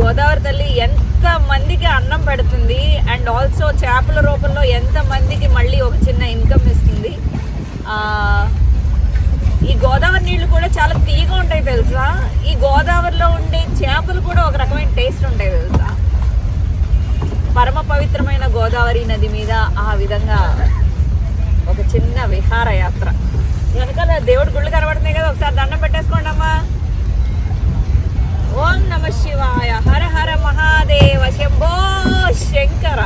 గోదావరి తల్లి ఎంత మందికి అన్నం పెడుతుంది అండ్ ఆల్సో చేపల రూపంలో ఎంత మందికి మళ్ళీ ఒక చిన్న ఇన్కమ్ ఇస్తుంది. ఈ గోదావరి నీళ్లు కూడా చాలా తీగా ఉంటాయి తెలుసా. ఈ గోదావరిలో ఉండే చేపలు కూడా ఒక రకమైన టేస్ట్ ఉంటాయి తెలుసా. పరమ పవిత్రమైన గోదావరి నది మీద ఆ విధంగా ఒక చిన్న విహారయాత్ర. వెనకాల దేవుడి గుళ్ళు కనబడుతున్నాయి కదా, ఒకసారి దండం పెట్టేసుకోండి అమ్మా. ఓం నమ శివాయ, హర హర మహాదేవ, శంభో శంకర.